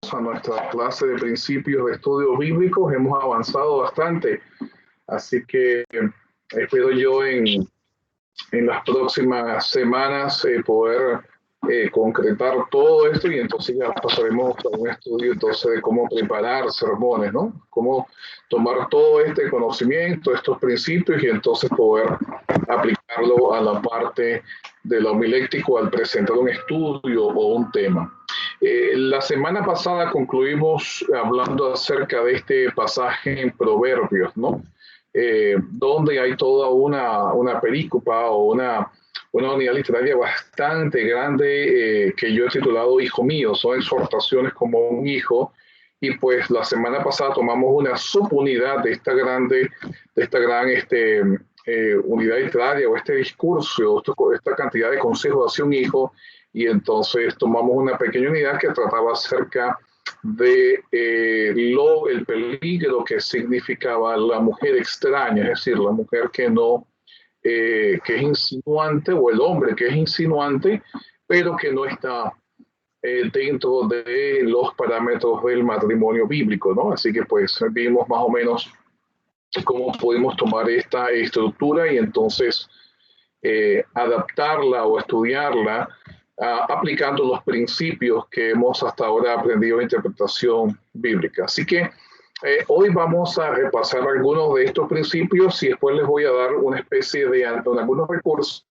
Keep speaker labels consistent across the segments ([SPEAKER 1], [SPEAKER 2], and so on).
[SPEAKER 1] A nuestra clase de principios de estudios bíblicos. Hemos avanzado bastante, así que espero yo en las próximas semanas poder concretar todo esto, y entonces ya pasaremos a un estudio entonces de cómo preparar sermones, ¿no? Cómo tomar todo este conocimiento, estos principios, y entonces poder aplicarlo a la parte de lo homilético al presentar un estudio o un tema. La semana pasada concluimos hablando acerca de este pasaje en Proverbios, ¿no? Donde hay toda una perícopa o una unidad literaria bastante grande que yo he titulado Hijo mío. Son exhortaciones como un hijo, y pues la semana pasada tomamos una subunidad de esta gran unidad literaria o este discurso, esta cantidad de consejos hacia un hijo, y entonces tomamos una pequeña unidad que trataba acerca de el peligro que significaba la mujer extraña, es decir, la mujer que es insinuante, o el hombre que es insinuante, pero que no está dentro de los parámetros del matrimonio bíblico, ¿no? Así que pues vimos más o menos cómo podemos tomar esta estructura y entonces adaptarla o estudiarla aplicando los principios que hemos hasta ahora aprendido de interpretación bíblica. Así que hoy vamos a repasar algunos de estos principios, y después les voy a dar una especie de algunos recursos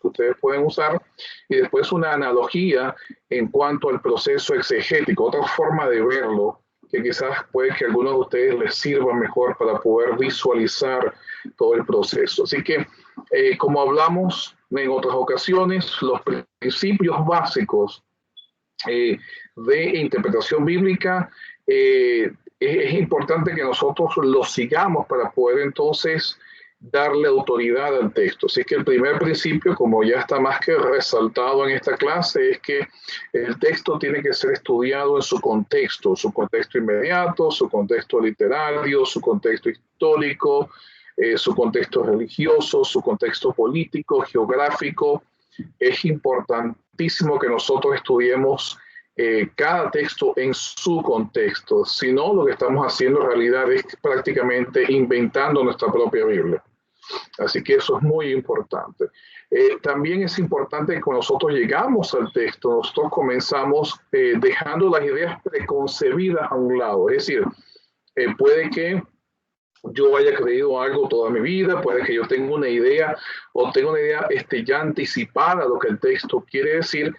[SPEAKER 1] que ustedes pueden usar, y después una analogía en cuanto al proceso exegético, otra forma de verlo que quizás puede que a algunos de ustedes les sirva mejor para poder visualizar todo el proceso. Así que, como hablamos en otras ocasiones, los principios básicos de interpretación bíblica es importante que nosotros los sigamos para poder entonces darle autoridad al texto. Así que el primer principio, como ya está más que resaltado en esta clase, es que el texto tiene que ser estudiado en su contexto inmediato, su contexto literario, su contexto histórico, su contexto religioso, su contexto político, geográfico. Es importantísimo que nosotros estudiemos cada texto en su contexto. Si no, lo que estamos haciendo en realidad es prácticamente inventando nuestra propia Biblia. Así que eso es muy importante. También es importante que cuando nosotros llegamos al texto, nosotros comenzamos dejando las ideas preconcebidas a un lado. Es decir, puede que yo haya creído algo toda mi vida, puede que yo tenga una idea o tenga una idea ya anticipada de lo que el texto quiere decir,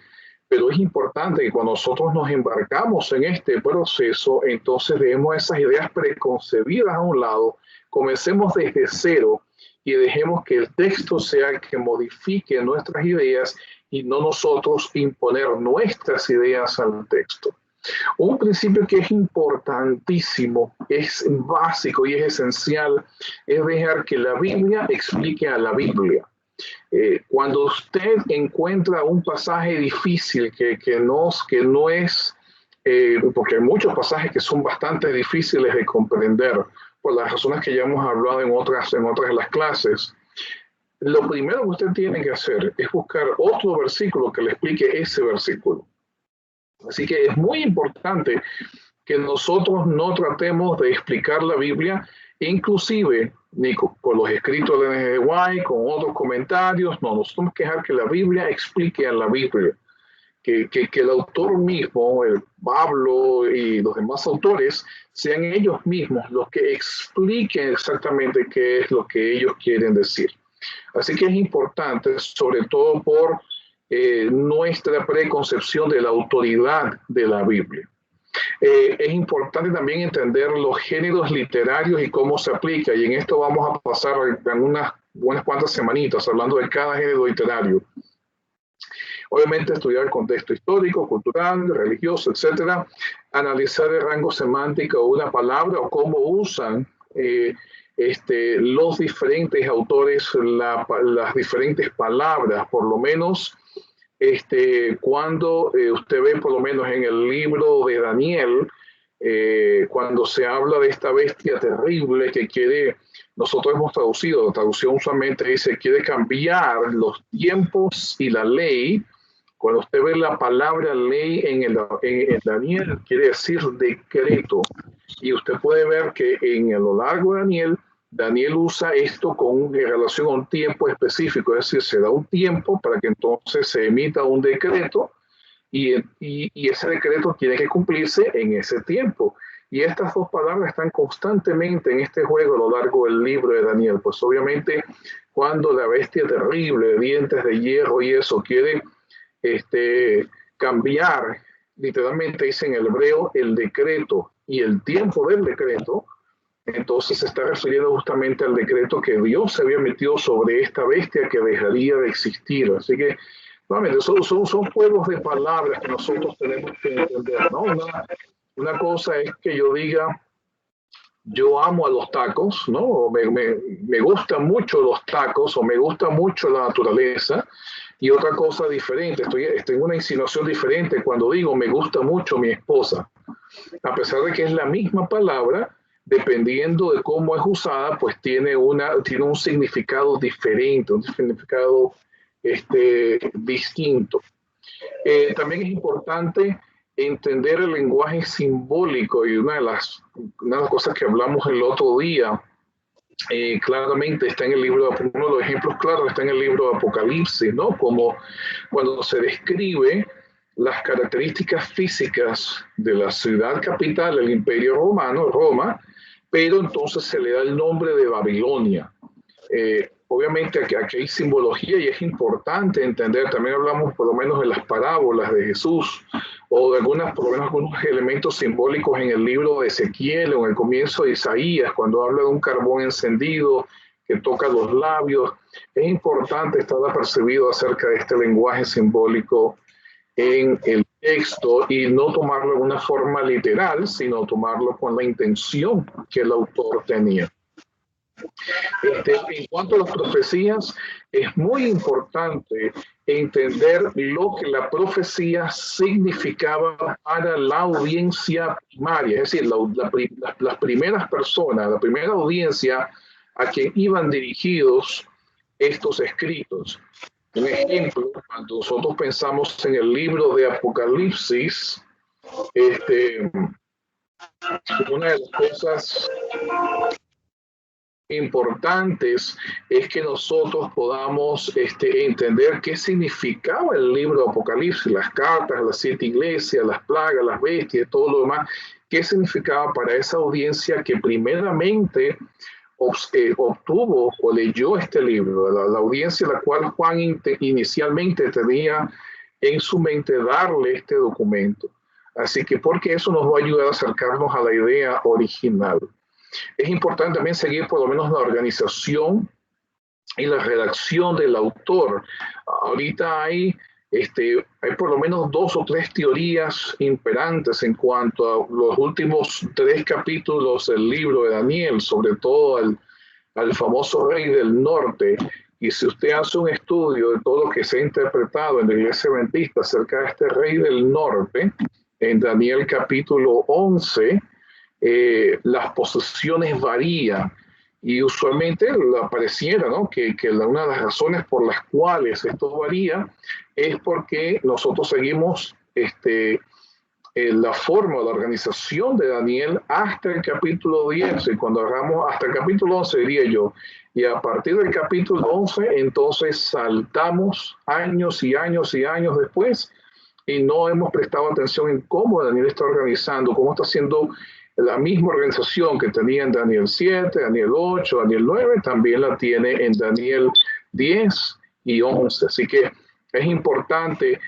[SPEAKER 1] pero es importante que cuando nosotros nos embarcamos en este proceso, entonces dejemos esas ideas preconcebidas a un lado, comencemos desde cero y dejemos que el texto sea el que modifique nuestras ideas y no nosotros imponer nuestras ideas al texto. Un principio que es importantísimo, es básico y es esencial, es dejar que la Biblia explique a la Biblia. Cuando usted encuentra un pasaje difícil que no es, porque hay muchos pasajes que son bastante difíciles de comprender, por las razones que ya hemos hablado en otras de las clases, lo primero que usted tiene que hacer es buscar otro versículo que le explique ese versículo. Así que es muy importante que nosotros no tratemos de explicar la Biblia, inclusive ni con los escritos de N. G. White, con otros comentarios. No, nosotros tenemos que dejar que la Biblia explique a la Biblia, que el autor mismo, el Pablo y los demás autores, sean ellos mismos los que expliquen exactamente qué es lo que ellos quieren decir. Así que es importante, sobre todo por nuestra preconcepción de la autoridad de la Biblia. Es importante también entender los géneros literarios y cómo se aplica, y en esto vamos a pasar en unas cuantas semanitas hablando de cada género literario. Obviamente estudiar el contexto histórico, cultural, religioso, etcétera, analizar el rango semántico de una palabra o cómo usan los diferentes autores las diferentes palabras, por lo menos cuando usted ve por lo menos en el libro de Daniel, cuando se habla de esta bestia terrible que quiere, nosotros hemos traducido, la traducción usualmente dice, quiere cambiar los tiempos y la ley Cuando usted ve la palabra ley en Daniel, quiere decir decreto. Y usted puede ver que a lo largo de Daniel usa esto en relación a un tiempo específico, es decir, se da un tiempo para que entonces se emita un decreto y ese decreto tiene que cumplirse en ese tiempo. Y estas dos palabras están constantemente en este juego a lo largo del libro de Daniel. Pues obviamente cuando la bestia terrible de dientes de hierro y eso quiere cambiar, literalmente dice en el hebreo, el decreto y el tiempo del decreto, entonces se está refiriendo justamente al decreto que Dios se había metido sobre esta bestia que dejaría de existir. Así que, nuevamente, son juegos de palabras que nosotros tenemos que entender, ¿no? Una cosa es que yo diga, yo amo a los tacos, ¿no? O me gustan mucho los tacos, o me gusta mucho la naturaleza. Y otra cosa diferente, estoy en una insinuación diferente cuando digo me gusta mucho mi esposa. A pesar de que es la misma palabra, dependiendo de cómo es usada, pues tiene un significado diferente, un significado distinto. También es importante entender el lenguaje simbólico, y una de las cosas que hablamos el otro día, claramente está en el libro, uno de los ejemplos claros está en el libro de Apocalipsis, ¿no? Como cuando se describe las características físicas de la ciudad capital del Imperio Romano, Roma, pero entonces se le da el nombre de Babilonia. Obviamente aquí hay simbología y es importante entender, también hablamos por lo menos de las parábolas de Jesús o de por lo menos algunos elementos simbólicos en el libro de Ezequiel o en el comienzo de Isaías, cuando habla de un carbón encendido que toca los labios. Es importante estar apercibido acerca de este lenguaje simbólico en el texto y no tomarlo de una forma literal, sino tomarlo con la intención que el autor tenía. En cuanto a las profecías, es muy importante entender lo que la profecía significaba para la audiencia primaria, es decir, las primeras personas, la primera audiencia a quien iban dirigidos estos escritos. Un ejemplo, cuando nosotros pensamos en el libro de Apocalipsis, una de las cosas importantes es que nosotros podamos entender qué significaba el libro de Apocalipsis, las cartas, las 7 iglesias, las plagas, las bestias, todo lo demás, qué significaba para esa audiencia que primeramente obtuvo o leyó este libro, la audiencia a la cual Juan inicialmente tenía en su mente darle este documento. Así que porque eso nos va a ayudar a acercarnos a la idea original. Es importante también seguir por lo menos la organización y la redacción del autor. Ahorita hay por lo menos 2 o 3 teorías imperantes en cuanto a los últimos 3 capítulos del libro de Daniel, sobre todo al famoso rey del norte. Y si usted hace un estudio de todo lo que se ha interpretado en la Iglesia Adventista acerca de este rey del norte, en Daniel capítulo 11, las posesiones varían. Y usualmente pareciera, ¿no? que una de las razones por las cuales esto varía es porque nosotros seguimos la forma, la organización de Daniel hasta el capítulo 10, y cuando agarramos hasta el capítulo 11, diría yo, y a partir del capítulo 11, entonces saltamos años y años y años después, y no hemos prestado atención en cómo Daniel está organizando, cómo está haciendo la misma organización que tenía en Daniel 7, Daniel 8, Daniel 9, también la tiene en Daniel 10 y 11. Así que es importante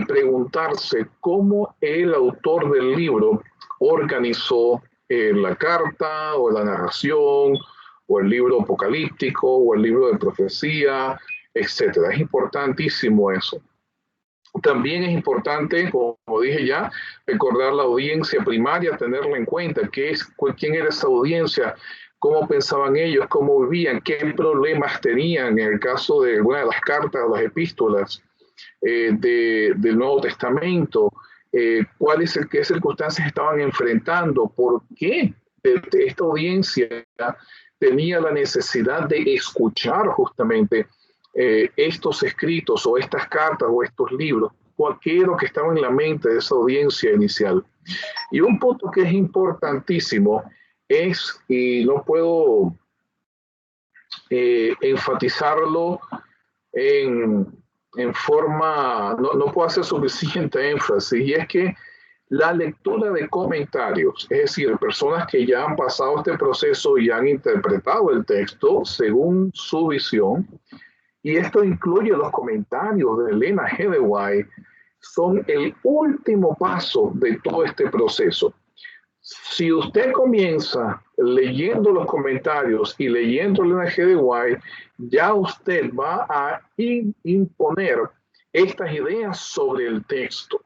[SPEAKER 1] preguntarse cómo el autor del libro organizó la carta o la narración o el libro apocalíptico o el libro de profecía, etc. Es importantísimo eso. También es importante, como dije ya, recordar la audiencia primaria, tenerla en cuenta, quién era esa audiencia, cómo pensaban ellos, cómo vivían, qué problemas tenían en el caso de alguna de las cartas o las epístolas del Nuevo Testamento, qué circunstancias estaban enfrentando, por qué esta audiencia tenía la necesidad de escuchar justamente estos escritos o estas cartas o estos libros. qué es lo que estaba en la mente de esa audiencia inicial. Y un punto que es importantísimo es, y no puedo enfatizarlo en, en forma, no puedo hacer suficiente énfasis, y es que la lectura de comentarios, es decir, personas que ya han pasado este proceso y han interpretado el texto según su visión, y esto incluye los comentarios de Elena G. de White, son el último paso de todo este proceso. Si usted comienza leyendo los comentarios y leyendo Elena G. de White, ya usted va a imponer estas ideas sobre el texto.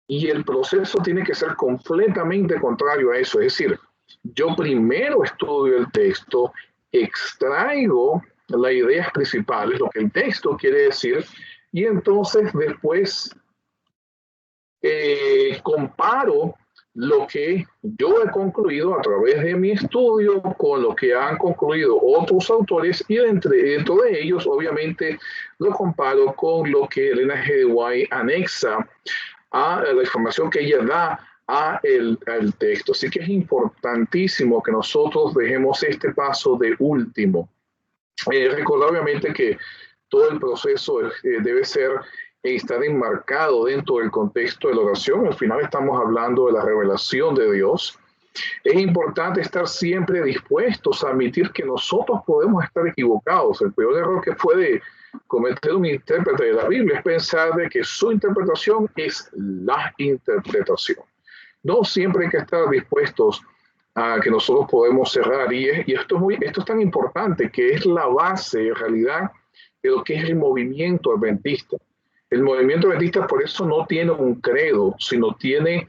[SPEAKER 1] Y el proceso tiene que ser completamente contrario a eso. Es decir, yo primero estudio el texto, extraigo las ideas principales, lo que el texto quiere decir, y entonces después comparo lo que yo he concluido a través de mi estudio con lo que han concluido otros autores, y dentro de ellos obviamente lo comparo con lo que Elena G. de White anexa a la información que ella da al texto. Así que es importantísimo que nosotros dejemos este paso de último. Recordar obviamente que todo el proceso debe estar enmarcado dentro del contexto de la oración. Al final estamos hablando de la revelación de Dios. Es importante estar siempre dispuestos a admitir que nosotros podemos estar equivocados. El peor error que puede cometer un intérprete de la Biblia es pensar de que su interpretación es la interpretación. No siempre hay que estar dispuestos a que nosotros podemos cerrar. Y esto es tan importante, que es la base en realidad de lo que es el movimiento adventista. El movimiento adventista por eso no tiene un credo, sino tiene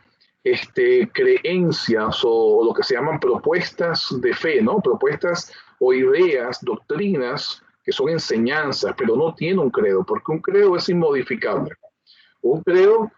[SPEAKER 1] creencias o lo que se llaman propuestas de fe, ¿no? Propuestas o ideas, doctrinas que son enseñanzas, pero no tiene un credo, porque un credo es inmodificable. Un credo,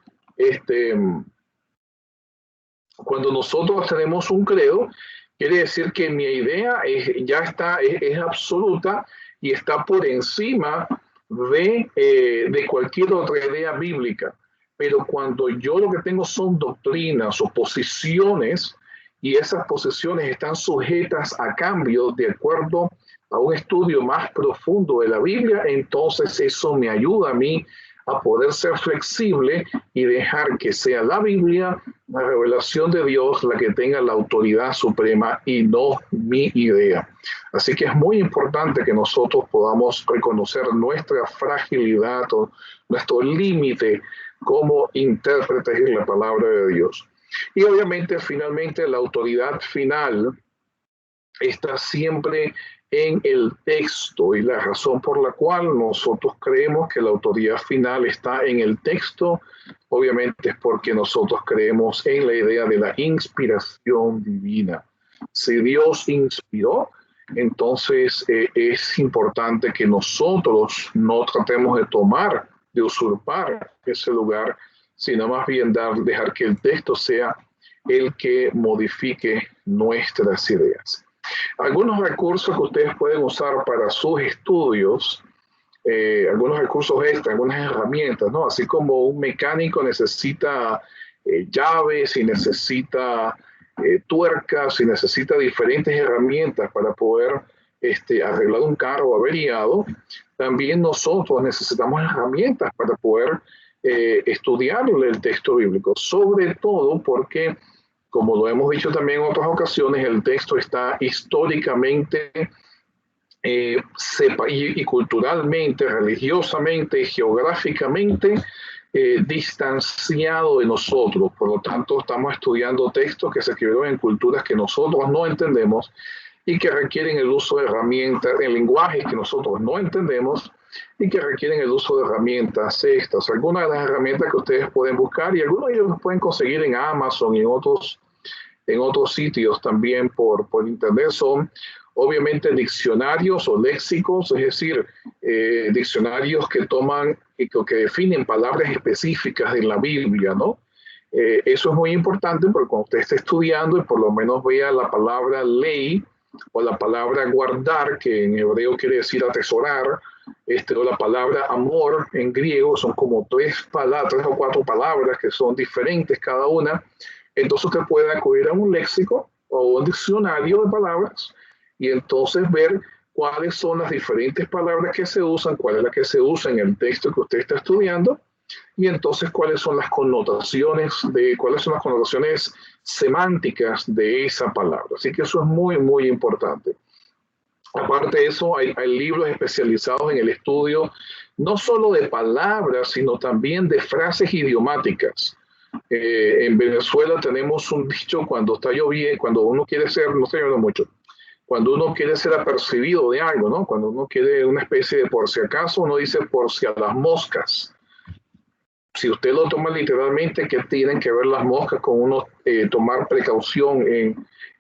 [SPEAKER 1] cuando nosotros tenemos un credo, quiere decir que mi idea es absoluta y está por encima de cualquier otra idea bíblica. Pero cuando yo lo que tengo son doctrinas o posiciones, y esas posiciones están sujetas a cambio de acuerdo a un estudio más profundo de la Biblia, entonces eso me ayuda a mí a poder ser flexible y dejar que sea la Biblia, la revelación de Dios, la que tenga la autoridad suprema y no mi idea. Así que es muy importante que nosotros podamos reconocer nuestra fragilidad o nuestro límite como intérpretes de la palabra de Dios. Y obviamente, finalmente, la autoridad final está siempre en el texto, y la razón por la cual nosotros creemos que la autoridad final está en el texto, obviamente es porque nosotros creemos en la idea de la inspiración divina. Si Dios inspiró, entonces es importante que nosotros no tratemos de usurpar ese lugar, sino más bien dejar que el texto sea el que modifique nuestras ideas. Algunos recursos que ustedes pueden usar para sus estudios, algunos recursos extra, algunas herramientas, ¿no? Así como un mecánico necesita llaves y necesita tuercas y necesita diferentes herramientas para poder arreglar un carro averiado, también nosotros necesitamos herramientas para poder estudiar el texto bíblico, sobre todo porque, como lo hemos dicho también en otras ocasiones, el texto está históricamente y culturalmente, religiosamente, geográficamente distanciado de nosotros. Por lo tanto, estamos estudiando textos que se escribieron en culturas que nosotros no entendemos y que requieren el uso de herramientas, en lenguajes que nosotros no entendemos y que requieren el uso de herramientas extras. Algunas de las herramientas que ustedes pueden buscar, y algunos de ellos los pueden conseguir en Amazon y en otros sitios también por internet, son obviamente diccionarios o léxicos, es decir, diccionarios que toman y que definen palabras específicas de la Biblia, ¿no? Eso es muy importante porque cuando usted esté estudiando y por lo menos vea la palabra ley o la palabra guardar, que en hebreo quiere decir atesorar, o la palabra amor en griego, son como tres o cuatro palabras que son diferentes cada una. Entonces usted puede acudir a un léxico o un diccionario de palabras y entonces ver cuáles son las diferentes palabras que se usan, cuál es la que se usa en el texto que usted está estudiando, y entonces cuáles son las connotaciones semánticas de esa palabra. Así que eso es muy, muy importante. Aparte de eso, hay libros especializados en el estudio no solo de palabras, sino también de frases idiomáticas. En Venezuela tenemos un dicho cuando está lloviendo, cuando uno quiere ser, no está lloviendo mucho, cuando uno quiere ser apercibido de algo, ¿no? Cuando uno quiere una especie de por si acaso, uno dice por si a las moscas. Si usted lo toma literalmente, ¿qué tienen que ver las moscas con uno tomar precaución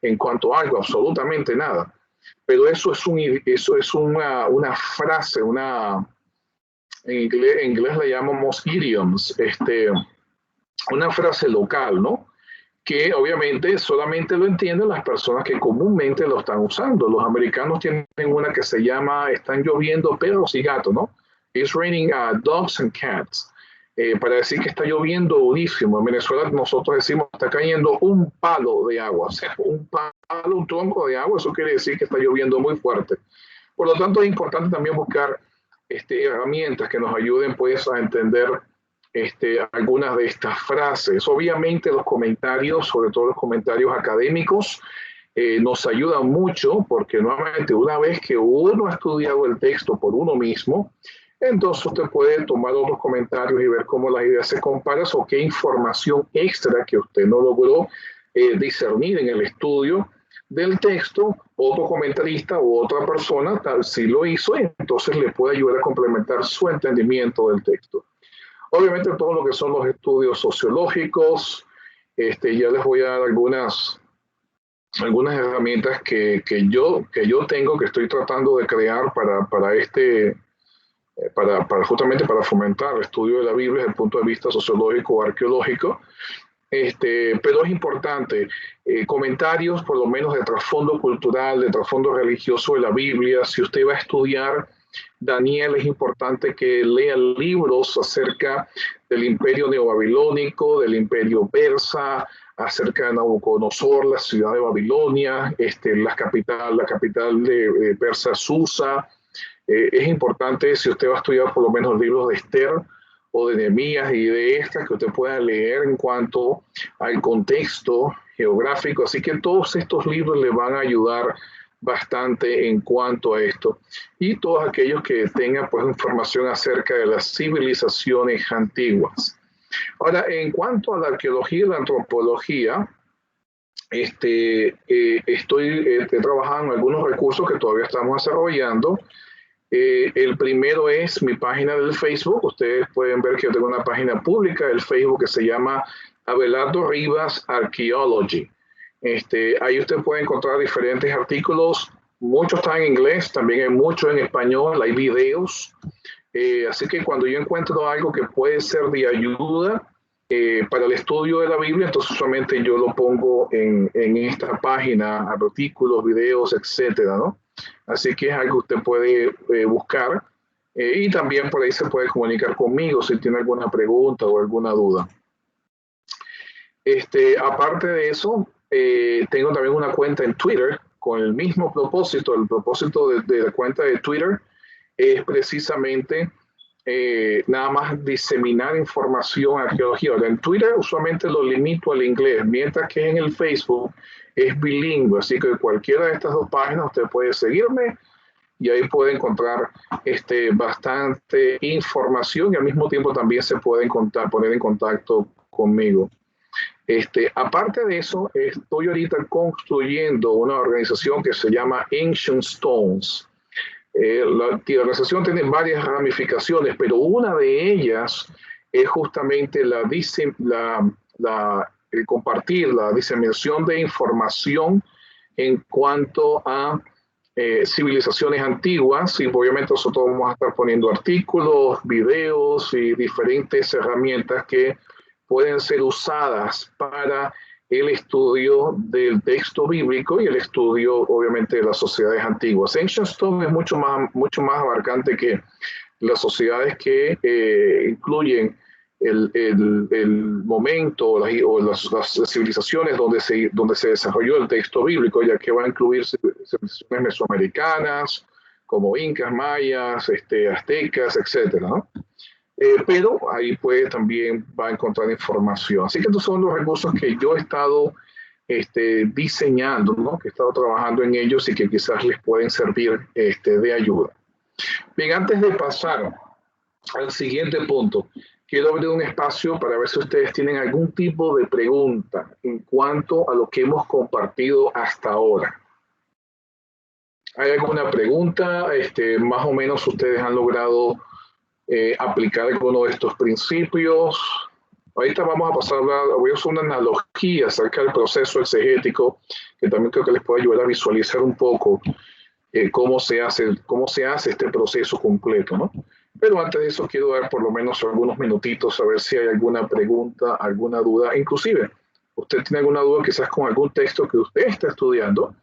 [SPEAKER 1] en cuanto a algo? Absolutamente nada. Pero eso es una frase, en inglés le llamamos idioms, una frase local, ¿no? Que obviamente solamente lo entienden las personas que comúnmente lo están usando. Los americanos tienen una que se llama, están lloviendo perros y gatos, ¿no? It's raining dogs and cats. Para decir que está lloviendo durísimo. En Venezuela nosotros decimos está cayendo un palo de agua, o sea, un tronco de agua, eso quiere decir que está lloviendo muy fuerte. Por lo tanto, es importante también buscar herramientas que nos ayuden pues a entender algunas de estas frases. Obviamente los comentarios, sobre todo los comentarios académicos, nos ayudan mucho porque nuevamente una vez que uno ha estudiado el texto por uno mismo, entonces usted puede tomar otros comentarios y ver cómo las ideas se comparan o qué información extra que usted no logró discernir en el estudio del texto, otro comentarista u otra persona tal si lo hizo, y entonces le puede ayudar a complementar su entendimiento del texto. Obviamente todo lo que son los estudios sociológicos, ya les voy a dar algunas herramientas que yo tengo, que estoy tratando de crear justamente para fomentar el estudio de la Biblia desde el punto de vista sociológico o arqueológico. Pero es importante, comentarios por lo menos de trasfondo cultural, de trasfondo religioso de la Biblia. Si usted va a estudiar Daniel, es importante que lea libros acerca del imperio neobabilónico, del imperio persa, acerca de Nabucodonosor, la ciudad de Babilonia, la capital de Persa, Susa. Es importante, si usted va a estudiar por lo menos libros de Esther o de Nehemías y de estas, que usted pueda leer en cuanto al contexto geográfico. Así que todos estos libros le van a ayudar bastante en cuanto a esto. Y todos aquellos que tengan pues información acerca de las civilizaciones antiguas. Ahora, en cuanto a la arqueología y la antropología, estoy trabajando en algunos recursos que todavía estamos desarrollando. El primero es mi página del Facebook. Ustedes pueden ver que yo tengo una página pública del Facebook que se llama Abelardo Rivas Archaeology. Ahí usted puede encontrar diferentes artículos. Muchos están en inglés, también hay muchos en español, hay videos. Así que cuando yo encuentro algo que puede ser de ayuda para el estudio de la Biblia, entonces solamente yo lo pongo en esta página, artículos, videos, etcétera, ¿no? Así que es algo que usted puede buscar y también por ahí se puede comunicar conmigo si tiene alguna pregunta o alguna duda. Aparte de eso, tengo también una cuenta en Twitter con el mismo propósito. El propósito de la cuenta de Twitter es precisamente nada más diseminar información arqueológica. En Twitter usualmente lo limito al inglés, mientras que en el Facebook es bilingüe, así que cualquiera de estas dos páginas usted puede seguirme y ahí puede encontrar bastante información y al mismo tiempo también se pueden poner en contacto conmigo. Aparte de eso, estoy ahorita construyendo una organización que se llama Ancient Stones. La organización tiene varias ramificaciones, pero una de ellas es justamente el compartir, la diseminación de información en cuanto a civilizaciones antiguas, y obviamente nosotros vamos a estar poniendo artículos, videos y diferentes herramientas que pueden ser usadas para el estudio del texto bíblico y el estudio, obviamente, de las sociedades antiguas. Ancient Stone es mucho más abarcante que las sociedades que incluyen el momento o las civilizaciones donde se desarrolló el texto bíblico, ya que va a incluir civilizaciones mesoamericanas, como incas, mayas, aztecas, etcétera, ¿no? Pero ahí también va a encontrar información. Así que estos son los recursos que yo he estado diseñando, ¿no? Que he estado trabajando en ellos y que quizás les pueden servir de ayuda. Bien, antes de pasar al siguiente punto, quiero abrir un espacio para ver si ustedes tienen algún tipo de pregunta en cuanto a lo que hemos compartido hasta ahora. ¿Hay alguna pregunta? Más o menos ustedes han logrado aplicar alguno de estos principios. Ahorita vamos a pasar voy a usar una analogía acerca del proceso exegético, que también creo que les puede ayudar a visualizar un poco cómo se hace este proceso completo, ¿no? Pero antes de eso quiero dar por lo menos algunos minutitos a ver si hay alguna pregunta, alguna duda. Inclusive, usted tiene alguna duda quizás con algún texto que usted está estudiando,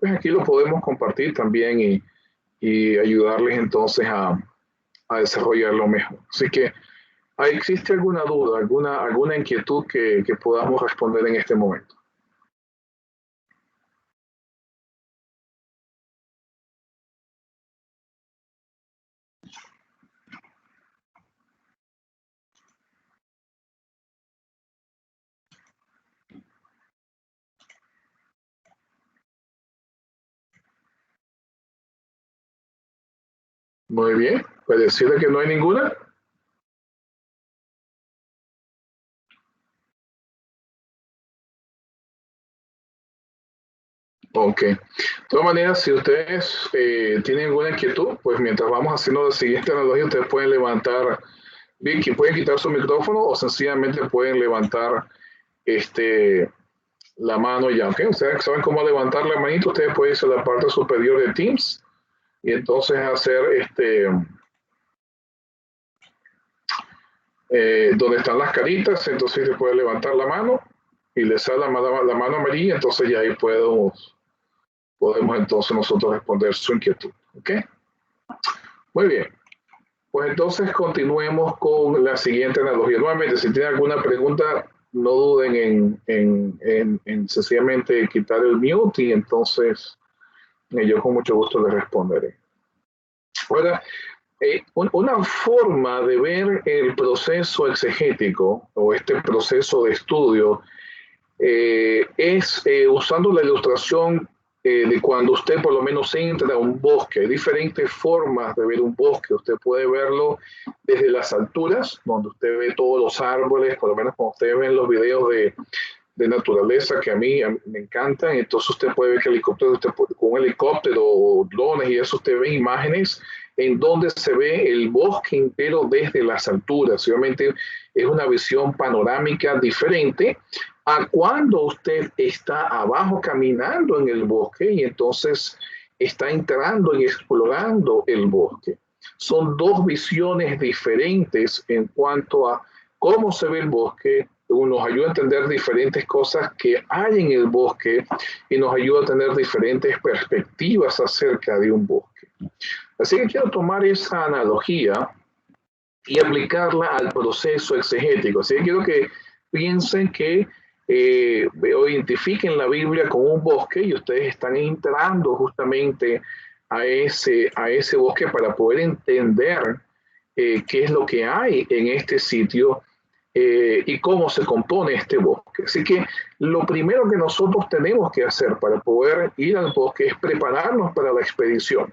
[SPEAKER 1] pues aquí lo podemos compartir también y ayudarles entonces a desarrollarlo mejor. Así que, ¿existe alguna duda, alguna inquietud que podamos responder en este momento? Muy bien, pues decirle que no hay ninguna. Ok. De todas maneras, si ustedes tienen alguna inquietud, pues mientras vamos haciendo la siguiente analogía, ustedes pueden levantar, Vicky, pueden quitar su micrófono o sencillamente pueden levantar la mano ya, ¿ok? Ustedes saben cómo levantar la manito, ustedes pueden ir a la parte superior de Teams y entonces hacer donde están las caritas, entonces se puede levantar la mano y le sale la mano amarilla, entonces ya ahí podemos entonces nosotros responder su inquietud, ¿ok? Muy bien. Pues entonces continuemos con la siguiente analogía. Nuevamente, si tienen alguna pregunta, no duden en sencillamente quitar el mute y entonces yo con mucho gusto les responderé. Ahora, una forma de ver el proceso exegético o este proceso de estudio es usando la ilustración de cuando usted por lo menos entra a un bosque. Hay diferentes formas de ver un bosque. Usted puede verlo desde las alturas, donde usted ve todos los árboles, por lo menos cuando usted ve los videos de naturaleza que a mí me encantan. Entonces usted puede ver que con un helicóptero o drones y eso usted ve imágenes en donde se ve el bosque entero desde las alturas. Obviamente es una visión panorámica diferente a cuando usted está abajo caminando en el bosque y entonces está entrando y explorando el bosque. Son dos visiones diferentes en cuanto a cómo se ve el bosque. Nos ayuda a entender diferentes cosas que hay en el bosque y nos ayuda a tener diferentes perspectivas acerca de un bosque. Así que quiero tomar esa analogía y aplicarla al proceso exegético. Así que quiero que piensen que o identifiquen la Biblia con un bosque y ustedes están entrando justamente a ese bosque para poder entender qué es lo que hay en este sitio y cómo se compone este bosque. Así que lo primero que nosotros tenemos que hacer para poder ir al bosque es prepararnos para la expedición.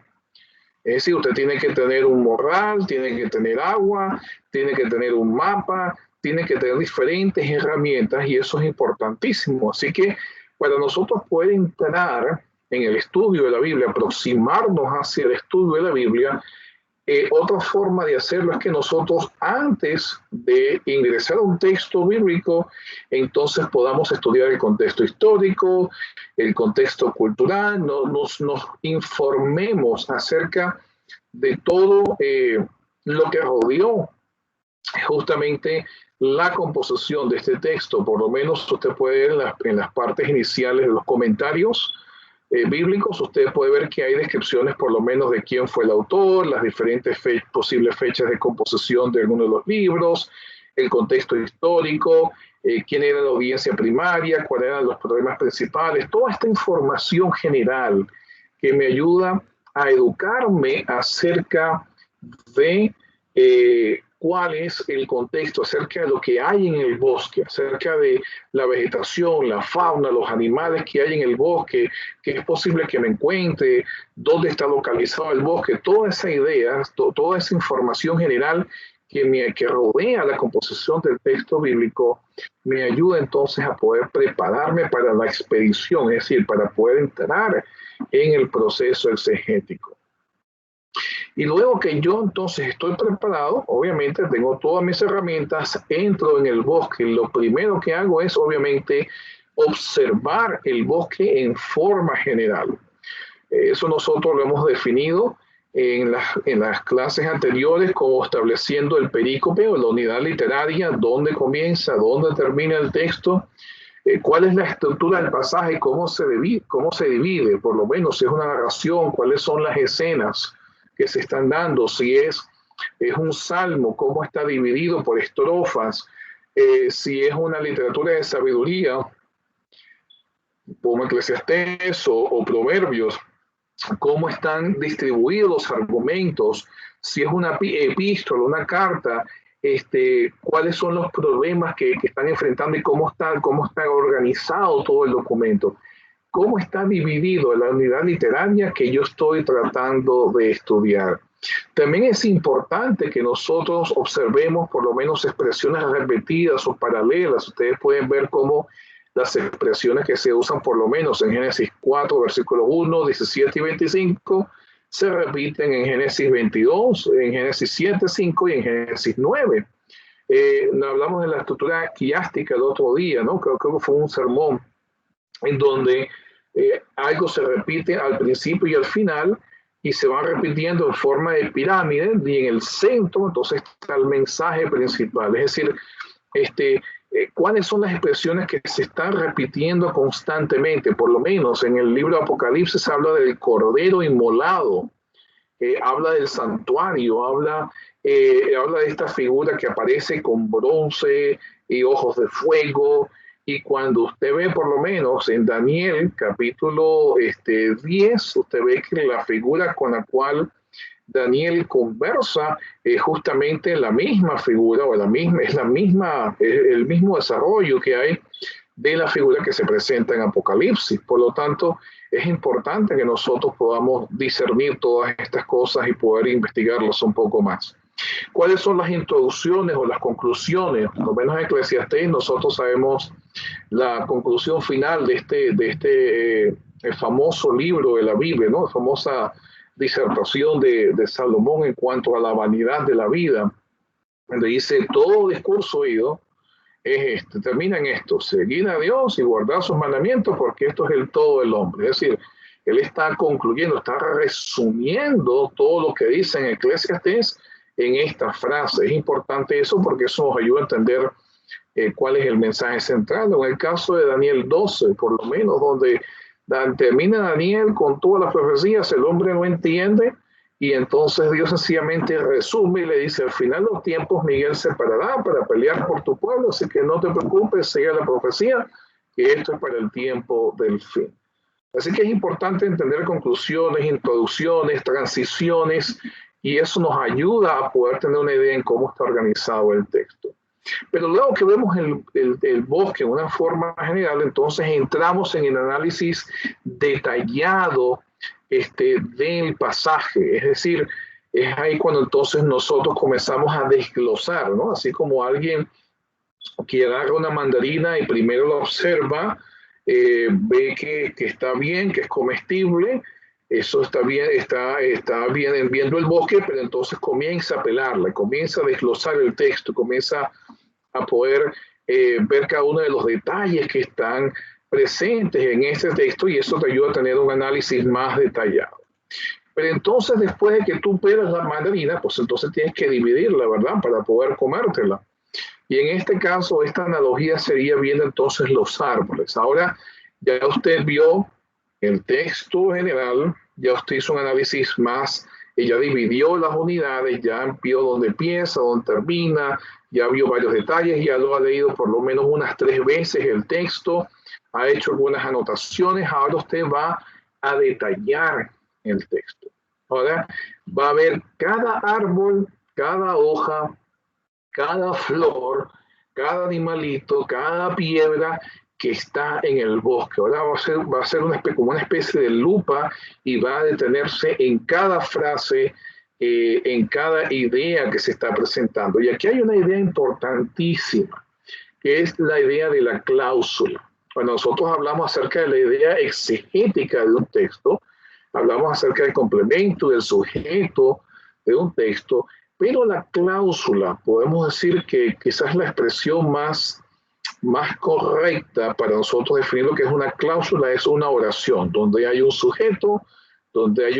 [SPEAKER 1] Es decir, usted tiene que tener un morral, tiene que tener agua, tiene que tener un mapa, tiene que tener diferentes herramientas y eso es importantísimo. Así que para nosotros poder entrar en el estudio de la Biblia, aproximarnos hacia el estudio de la Biblia, otra forma de hacerlo es que nosotros antes de ingresar a un texto bíblico, entonces podamos estudiar el contexto histórico, el contexto cultural, nos informemos acerca de todo lo que rodeó justamente la composición de este texto. Por lo menos usted puede ver en las partes iniciales de los comentarios bíblicos, usted puede ver que hay descripciones por lo menos de quién fue el autor, las diferentes posibles fechas de composición de algunos de los libros, el contexto histórico, quién era la audiencia primaria, cuáles eran los problemas principales, toda esta información general que me ayuda a educarme acerca de cuál es el contexto, acerca de lo que hay en el bosque, acerca de la vegetación, la fauna, los animales que hay en el bosque, que es posible que me encuentre, dónde está localizado el bosque, toda esa idea, toda esa información general que rodea la composición del texto bíblico, me ayuda entonces a poder prepararme para la expedición, es decir, para poder entrar en el proceso exegético. Y luego que yo entonces estoy preparado, obviamente tengo todas mis herramientas, entro en el bosque. Lo primero que hago es obviamente observar el bosque en forma general. Eso nosotros lo hemos definido en las clases anteriores como estableciendo el perícope o la unidad literaria, dónde comienza, dónde termina el texto, cuál es la estructura del pasaje, cómo se divide, por lo menos si es una narración, cuáles son las escenas que se están dando, si es un salmo, cómo está dividido por estrofas, si es una literatura de sabiduría, como Eclesiastés o Proverbios, cómo están distribuidos los argumentos, si es una epístola, una carta, cuáles son los problemas que están enfrentando y cómo está organizado todo el documento. ¿Cómo está dividido la unidad literaria que yo estoy tratando de estudiar? También es importante que nosotros observemos por lo menos expresiones repetidas o paralelas. Ustedes pueden ver cómo las expresiones que se usan por lo menos en Génesis 4, versículos 1, 17 y 25, se repiten en Génesis 22, en Génesis 7, 5 y en Génesis 9. Hablamos de la estructura quiástica el otro día, ¿no? Creo que fue un sermón en donde algo se repite al principio y al final y se va repitiendo en forma de pirámide y en el centro entonces está el mensaje principal, es decir, cuáles son las expresiones que se están repitiendo constantemente. Por lo menos en el libro de Apocalipsis habla del cordero inmolado, habla del santuario, habla de esta figura que aparece con bronce y ojos de fuego. Y cuando usted ve por lo menos en Daniel capítulo 10, usted ve que la figura con la cual Daniel conversa es justamente la misma figura o es el mismo desarrollo que hay de la figura que se presenta en Apocalipsis. Por lo tanto, es importante que nosotros podamos discernir todas estas cosas y poder investigarlas un poco más. ¿Cuáles son las introducciones o las conclusiones? Por lo menos en Eclesiastés nosotros sabemos la conclusión final de el famoso libro de la Biblia, ¿no? La famosa disertación de Salomón en cuanto a la vanidad de la vida, donde dice, todo discurso oído termina en esto, seguir a Dios y guardar sus mandamientos porque esto es el todo del hombre. Es decir, él está concluyendo, está resumiendo todo lo que dice en Eclesiastés en esta frase. Es importante eso porque eso nos ayuda a entender cuál es el mensaje central. En el caso de Daniel 12, por lo menos, donde termina Daniel con todas las profecías, el hombre no entiende y entonces Dios sencillamente resume y le dice, al final de los tiempos Miguel se parará para pelear por tu pueblo, así que no te preocupes, sigue la profecía, que esto es para el tiempo del fin. Así que es importante entender conclusiones, introducciones, transiciones, y eso nos ayuda a poder tener una idea en cómo está organizado el texto. Pero luego que vemos el bosque en una forma general, entonces entramos en el análisis detallado del pasaje. Es decir, es ahí cuando entonces nosotros comenzamos a desglosar, ¿no? Así como alguien que agarra una mandarina y primero la observa, ve que está bien, que es comestible, eso está bien, está bien viendo el bosque, pero entonces comienza a pelarla, comienza a desglosar el texto, comienza a poder ver cada uno de los detalles que están presentes en este texto y eso te ayuda a tener un análisis más detallado. Pero entonces después de que tú pelas la mandarina, pues entonces tienes que dividirla, ¿verdad? Para poder comértela. Y en este caso, esta analogía sería viendo entonces los árboles. Ahora ya usted vio el texto general, ya usted hizo un análisis más, ya dividió las unidades, ya vio dónde empieza, dónde termina, ya vio varios detalles, ya lo ha leído por lo menos unas 3 veces el texto, ha hecho algunas anotaciones, ahora usted va a detallar el texto. Ahora va a ver cada árbol, cada hoja, cada flor, cada animalito, cada piedra que está en el bosque. Ahora va a ser como una especie de lupa y va a detenerse en cada frase, en cada idea que se está presentando. Y aquí hay una idea importantísima, que es la idea de la cláusula. Cuando nosotros hablamos acerca de la idea exegética de un texto, hablamos acerca del complemento, del sujeto de un texto, pero la cláusula, podemos decir que quizás es la expresión más correcta para nosotros definir lo que es una cláusula, es una oración, donde hay un sujeto, donde hay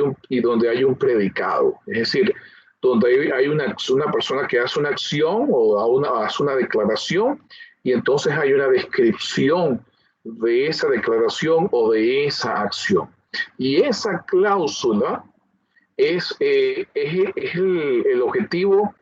[SPEAKER 1] un predicado. Es decir, donde hay una persona que hace una acción o hace una declaración, y entonces hay una descripción de esa declaración o de esa acción. Y esa cláusula es el objetivo,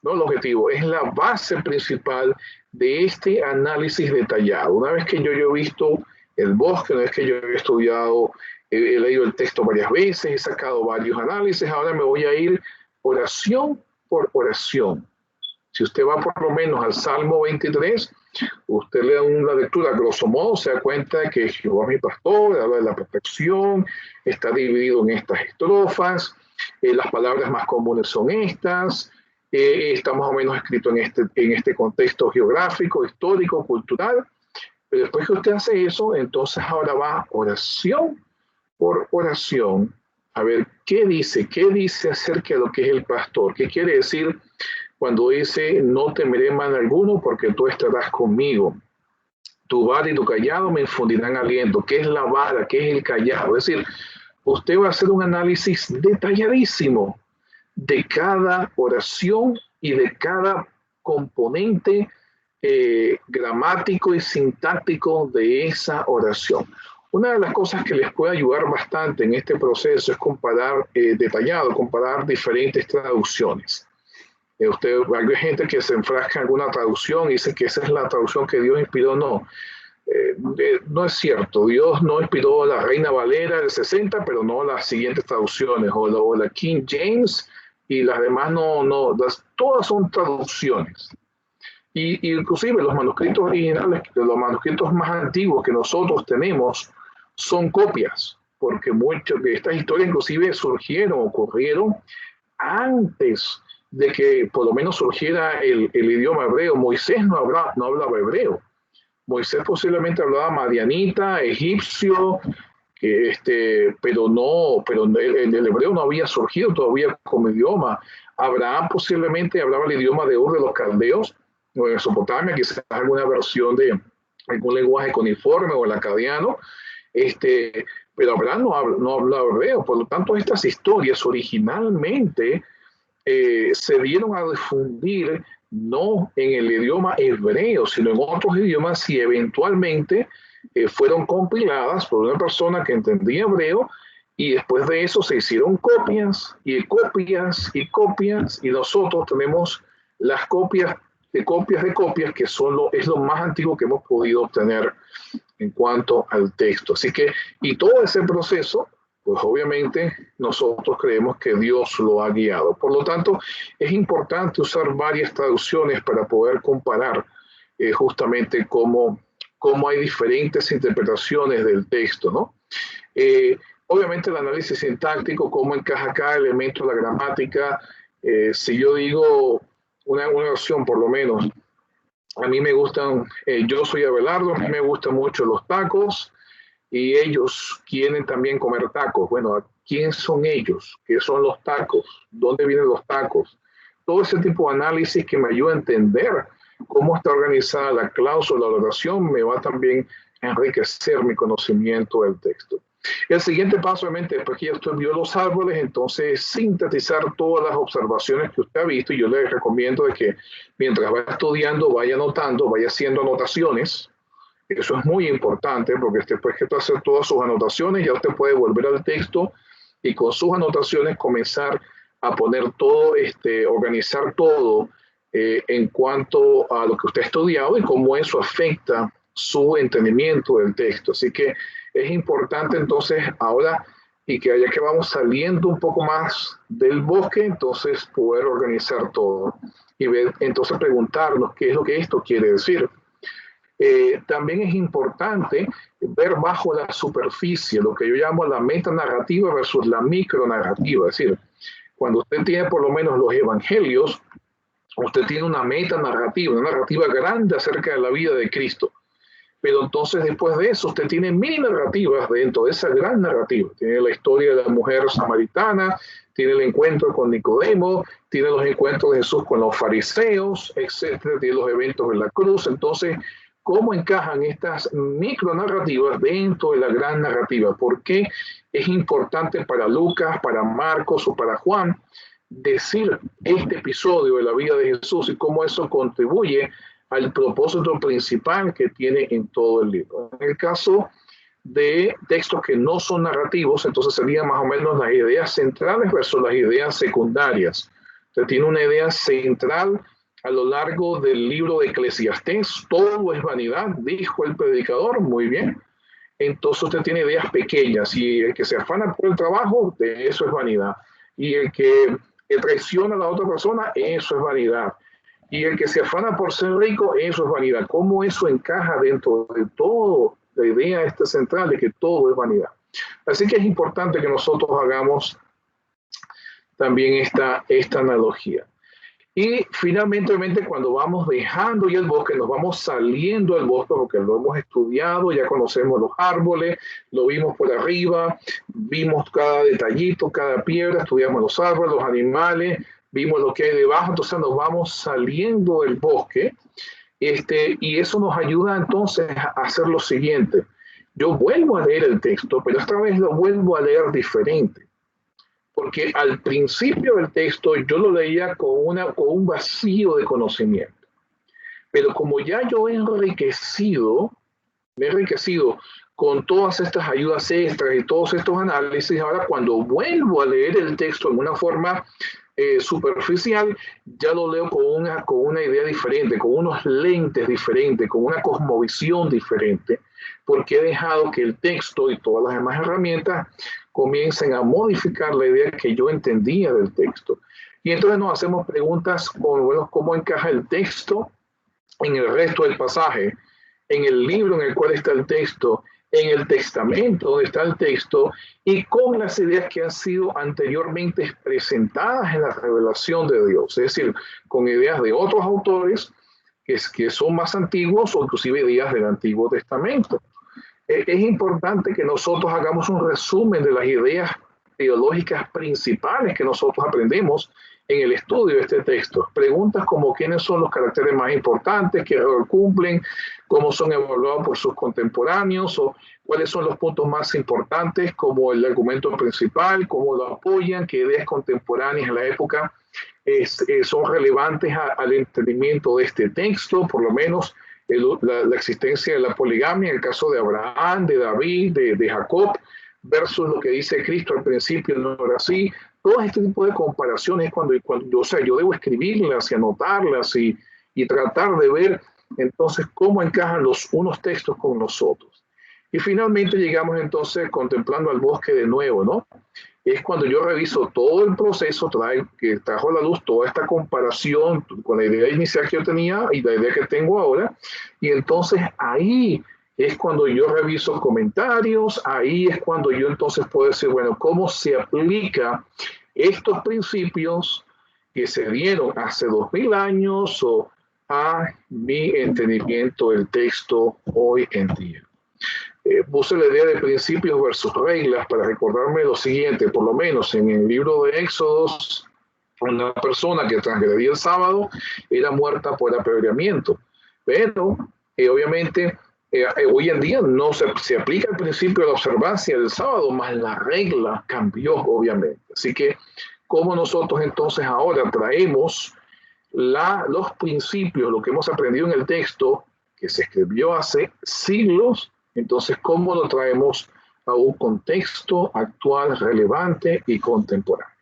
[SPEAKER 1] no el objetivo, es la base principal de este análisis detallado. Una vez que yo he visto el bosque, una vez que yo he estudiado, he leído el texto varias veces, he sacado varios análisis, ahora me voy a ir oración por oración. Si usted va por lo menos al Salmo 23, usted le da una lectura grosso modo, se da cuenta de que Jehová es mi pastor, habla de la protección, está dividido en estas estrofas, las palabras más comunes son estas, está más o menos escrito en este contexto geográfico, histórico, cultural, pero después que usted hace eso, entonces ahora va oración por oración, a ver qué dice acerca de lo que es el pastor, qué quiere decir cuando dice, no temeré mal alguno porque tú estarás conmigo. Tu vara y tu callado me infundirán aliento. ¿Qué es la vara? ¿Qué es el callado? Es decir, usted va a hacer un análisis detalladísimo de cada oración y de cada componente gramático y sintáctico de esa oración. Una de las cosas que les puede ayudar bastante en este proceso es comparar comparar diferentes traducciones. Hay gente que se enfrasca en alguna traducción y dice que esa es la traducción que Dios inspiró. No, no es cierto. Dios no inspiró a la Reina Valera del 60, pero no las siguientes traducciones, o la King James, y las demás todas son traducciones. Y inclusive los manuscritos originales, los manuscritos más antiguos que nosotros tenemos, son copias, porque muchas de estas historias inclusive ocurrieron antes de que por lo menos surgiera el idioma hebreo. Moisés no hablaba hebreo. Moisés posiblemente hablaba madianita, egipcio, pero el hebreo no había surgido todavía como idioma. Abraham posiblemente hablaba el idioma de Ur de los caldeos, o de Mesopotamia, quizás alguna versión de algún lenguaje cuneiforme o el acadiano, pero Abraham no hablaba hebreo. Por lo tanto, estas historias originalmente se dieron a difundir no en el idioma hebreo, sino en otros idiomas, y eventualmente fueron compiladas por una persona que entendía hebreo, y después de eso se hicieron copias y copias y copias, y nosotros tenemos las copias de copias de copias, que es lo más antiguo que hemos podido obtener en cuanto al texto. Así que, y todo ese proceso, pues obviamente nosotros creemos que Dios lo ha guiado. Por lo tanto, es importante usar varias traducciones para poder comparar justamente cómo hay diferentes interpretaciones del texto, ¿no? Obviamente el análisis sintáctico, cómo encaja cada elemento de la gramática. Si yo digo una oración, por lo menos, a mí me gustan, yo soy Abelardo, a mí me gustan mucho los tacos, y ellos quieren también comer tacos. Bueno, ¿quién son ellos? ¿Qué son los tacos? ¿Dónde vienen los tacos? Todo ese tipo de análisis que me ayuda a entender cómo está organizada la cláusula, la oración, me va también a enriquecer mi conocimiento del texto. El siguiente paso, obviamente, después que ya usted vio los árboles, entonces sintetizar todas las observaciones que usted ha visto. Y yo le recomiendo de que mientras va estudiando, vaya anotando, vaya haciendo anotaciones. Eso es muy importante porque después que usted hace todas sus anotaciones, ya usted puede volver al texto y con sus anotaciones comenzar a poner todo, organizar todo en cuanto a lo que usted ha estudiado y cómo eso afecta su entendimiento del texto. Así que es importante entonces ahora, y que ya que vamos saliendo un poco más del bosque, entonces poder organizar todo y ver, entonces preguntarnos qué es lo que esto quiere decir. También es importante ver bajo la superficie lo que yo llamo la metanarrativa versus la micronarrativa. Es decir, cuando usted tiene por lo menos los evangelios, usted tiene una metanarrativa, una narrativa grande acerca de la vida de Cristo. Pero entonces después de eso usted tiene mini narrativas dentro de esa gran narrativa. Tiene la historia de la mujer samaritana, tiene el encuentro con Nicodemo, tiene los encuentros de Jesús con los fariseos, etcétera, tiene los eventos de la cruz. Entonces, ¿cómo encajan estas micronarrativas dentro de la gran narrativa? ¿Por qué es importante para Lucas, para Marcos o para Juan decir este episodio de la vida de Jesús y cómo eso contribuye al propósito principal que tiene en todo el libro? En el caso de textos que no son narrativos, entonces serían más o menos las ideas centrales versus las ideas secundarias. Usted tiene una idea central a lo largo del libro de Eclesiastés: todo es vanidad, dijo el predicador. Muy bien. Entonces usted tiene ideas pequeñas, y el que se afana por el trabajo, de eso es vanidad. Y el que traiciona a la otra persona, eso es vanidad. Y el que se afana por ser rico, eso es vanidad. ¿Cómo eso encaja dentro de todo la idea esta central de que todo es vanidad? Así que es importante que nosotros hagamos también esta analogía. Y finalmente, cuando vamos dejando ya el bosque, nos vamos saliendo del bosque porque lo hemos estudiado, ya conocemos los árboles, lo vimos por arriba, vimos cada detallito, cada piedra, estudiamos los árboles, los animales, vimos lo que hay debajo. Entonces nos vamos saliendo del bosque, y eso nos ayuda entonces a hacer lo siguiente. Yo vuelvo a leer el texto, pero esta vez lo vuelvo a leer diferente. Porque al principio del texto yo lo leía con un vacío de conocimiento. Pero como ya yo me he enriquecido con todas estas ayudas extras y todos estos análisis, ahora cuando vuelvo a leer el texto en una forma superficial, ya lo leo con una idea diferente, con unos lentes diferentes, con una cosmovisión diferente, porque he dejado que el texto y todas las demás herramientas comiencen a modificar la idea que yo entendía del texto. Y entonces nos hacemos preguntas como, bueno, ¿cómo encaja el texto en el resto del pasaje, en el libro en el cual está el texto, en el testamento donde está el texto, y con las ideas que han sido anteriormente presentadas en la revelación de Dios? Es decir, con ideas de otros autores que son más antiguos, o inclusive ideas del Antiguo Testamento. Es importante que nosotros hagamos un resumen de las ideas teológicas principales que nosotros aprendemos en el estudio de este texto. Preguntas como quiénes son los caracteres más importantes, qué rol cumplen, cómo son evaluados por sus contemporáneos, o cuáles son los puntos más importantes como el argumento principal, cómo lo apoyan, qué ideas contemporáneas en la época son relevantes al entendimiento de este texto, por lo menos la existencia de la poligamia en el caso de Abraham, de David, de Jacob, versus lo que dice Cristo al principio, no era así. Todo este tipo de comparaciones cuando yo debo escribirlas y anotarlas y tratar de ver entonces cómo encajan los unos textos con los otros. Y finalmente llegamos entonces contemplando al bosque de nuevo, ¿no? Es cuando yo reviso todo el proceso que trajo a la luz toda esta comparación con la idea inicial que yo tenía y la idea que tengo ahora. Y entonces ahí es cuando yo reviso comentarios, ahí es cuando yo entonces puedo decir, bueno, ¿cómo se aplica estos principios que se dieron hace 2000 años o a mi entendimiento del texto hoy en día? Puse la idea de principios versus reglas para recordarme lo siguiente. Por lo menos en el libro de Éxodos, una persona que transgredía el sábado era muerta por apedreamiento. Pero obviamente Hoy en día no se aplica el principio de la observancia del sábado, más la regla cambió, obviamente. Así que, ¿cómo nosotros entonces ahora traemos los principios, lo que hemos aprendido en el texto, que se escribió hace siglos, entonces cómo lo traemos a un contexto actual, relevante y contemporáneo?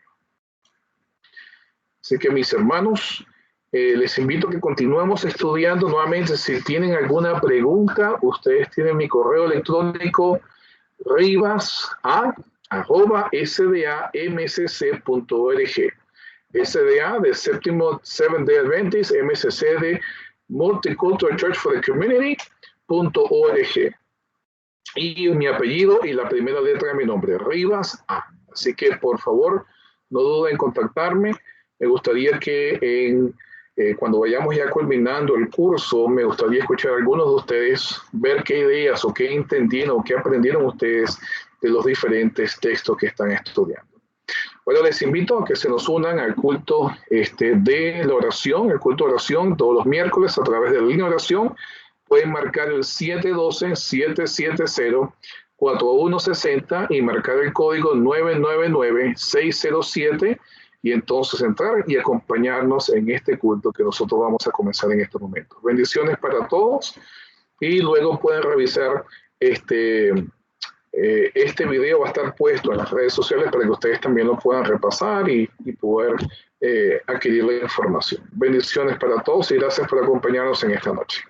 [SPEAKER 1] Así que, mis hermanos, les invito a que continuemos estudiando nuevamente. Si tienen alguna pregunta, ustedes tienen mi correo electrónico rivas@sdamcc.org. SDA de Séptimo Seventh Day Adventist, MSC de Multicultural Church for the Community.org. Y mi apellido y la primera letra de mi nombre, Rivas A. Así que por favor, no duden en contactarme. Me gustaría que cuando vayamos ya culminando el curso, me gustaría escuchar a algunos de ustedes, ver qué ideas o qué entendieron o qué aprendieron ustedes de los diferentes textos que están estudiando. Bueno, les invito a que se nos unan al culto de la oración, el culto de oración todos los miércoles a través de la línea de oración. Pueden marcar el 712-770-4160 y marcar el código 999-607 y entonces entrar y acompañarnos en este culto que nosotros vamos a comenzar en este momento. Bendiciones para todos y luego pueden revisar este video va a estar puesto en las redes sociales para que ustedes también lo puedan repasar y poder adquirir la información. Bendiciones para todos y gracias por acompañarnos en esta noche.